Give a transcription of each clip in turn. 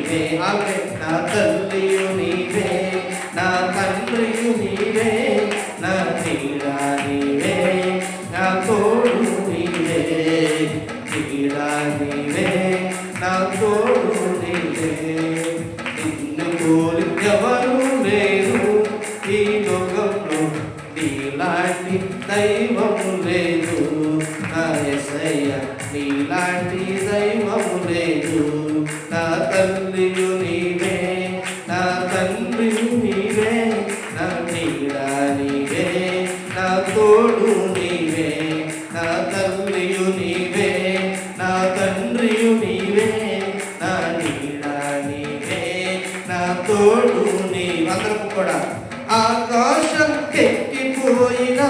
నీవే, ఆమె నా తల్లియు నీవే, నా తండ్రియు నీవే, నా నీడ నీవే, నా తోడు నీవే, నీడ నీవే, నా తోడు నీవే. నిన్ను పోలి ఎవరు లేరు ఈ లోకంలో, నీలాంటి దైవము లేదు నా యేసయ్య, నీలాంటి దైవము లేదు. నా తల్లియు నీవే, నా తండ్రియు నీవే, నా నీడ నీవే, నా తోడు నీవే. నా తల్లియు నీవే, నా తండ్రియు నీవే, నా నీడ నీవే, నా తోడు నీవే. అందరం కూడా ఆకాశం ఎక్కిపోయినా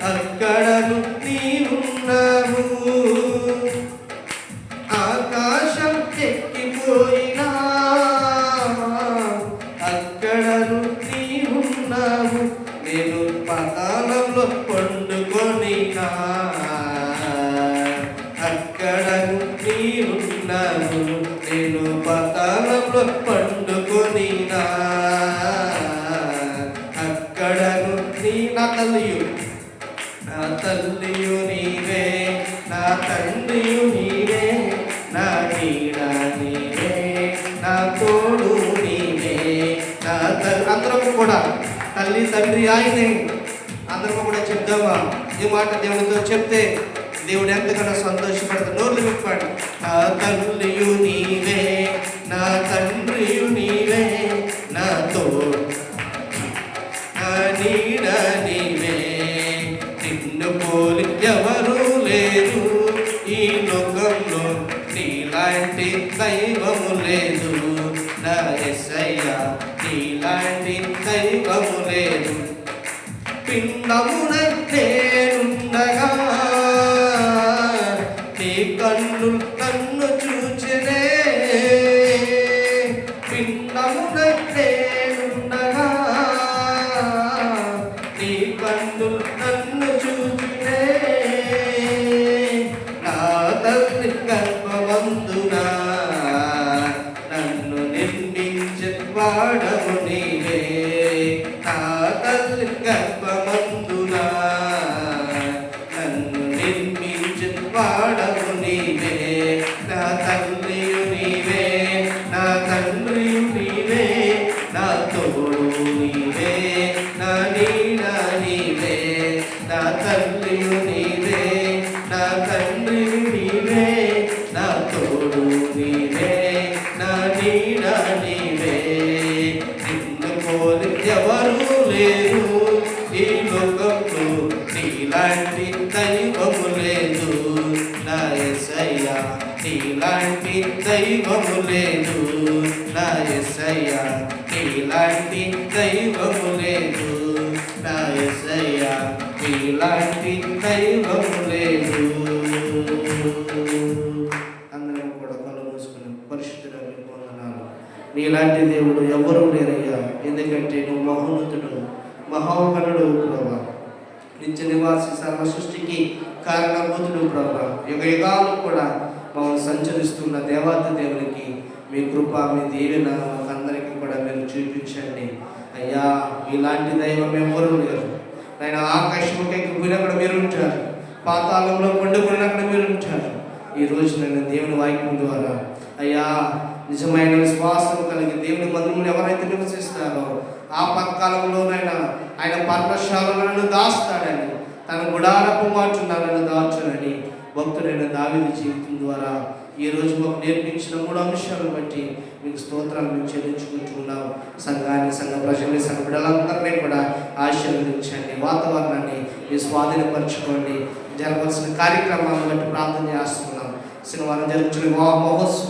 అక్కడను నీవున్నావు, ఆకాశం ఎక్కిపోయినా అక్కడను నీవున్నావు. నేను పాతాళంలో పండుకొనినా అక్కడను నీవున్నావు, నేను పాతాళంలో పండుకొనినా అక్కడను నా తల్లియు, నా తల్లియు నీవే, నా తండ్రియు నీవే, నా నీడ నీవే, నా తోడు నీవే. నా అందరము కూడా తల్లి తండ్రి ఆయనే. అందరము కూడా చెప్దామా ఈ మాట? దేవుడితో చెప్తే దేవుడు ఎంతగానో సంతోషపడతాడు. నోర్లు విప్పాడు. నా తల్లియు నీవే, నా తండ్రియు నీవే, నా తోడు, నా నీడ నీవే. నిన్ను పోలి ఎవరు లేరు ఈ లోకంలో, నీలాంటి దైవము లేదు నా యేసయ్య, నీలాంటి దైవము లేదు. పిండమున నేనుండగా నీ కన్ను నన్ను చూచెనే, పిండమున నేనుండగా నీ కన్ను నన్ను చూచెనే. నా తల్లి గర్భమందునా నన్ను నిర్మించే వాడవు నీవే, నా తల్లి గర్భమందునా నన్ను నిర్మించే వాడవు నీవే. నా తల్లియు నీవే, నా తండ్రియు నీవే, నా తోడు నీవే, నా నీడ నీవే. నా తల్లియు నీవే, నా తండ్రియు నీవే, నా తోడు నీవే, నా నీడ నీవే. నిన్ను పోలి ఎవరు లేరు ఈ లోకంలో, నీలాంటి దైవము లేదు నా యేసయ్య, నీలాంటి దైవము లేదు నా యేసయ్య, నీలాంటి దైవము లేదు నా యేసయ్య, నీలాంటి దైవము లేదు. అందరం కూడా కళ్ళు మూసుకుని పరిశుద్ధులకు వందనాలు. నీలాంటి దేవుడు ఎవరు లేరయ్యా, ఎందుకంటే నువ్వు మహోన్నతుడు, మహోన్నతుడు ప్రభా, నిత్య నివాసి, సర్వ సృష్టికి కారణభూతుడు ప్రభా. యుగ యుగాలు కూడా మమ్మల్ని సంచరిస్తున్న దేవాది దేవునికి మీ కృప, మీ దీవెన మాకందరికీ కూడా మీరు చూపించండి అయ్యా. ఇలాంటి దైవం ఎవరు లేరు ఆయన. ఆకాశంకి ఎక్కిపోయినక్కడ మీరు ఉంటారు, పాతాళంలో పండుకున్నక్కడ మీరు ఉంటారు. ఈరోజు నేను దేవుని వాక్యం ద్వారా అయ్యా నిజమైన విశ్వాసం కలిగి దేవుని మందిరంలో ఎవరైతే నివసిస్తారో ఆ పత్కాలంలోనైనా ఆయన పర్ణశాలను దాస్తాడని, తన గుడారపు మాటున్నారని దాచునని భక్తుడైన దావీదు జీవితం ద్వారా ఈరోజు మాకు నేర్పించిన 3 అంశాలను బట్టి మీకు స్తోత్రాలు మేము చెల్లించుకుంటున్నాం. సంఘాన్ని, సంఘ ప్రజల్ని, సంఘ బిడ్డలందరినీ కూడా ఆశీర్వదించండి. వాతావరణాన్ని మీ స్వాధీనపరచుకోండి. జరగవలసిన కార్యక్రమాలను బట్టి ప్రార్థన చేస్తున్నాం. శనివారం జరుగుతున్న మహోత్సవం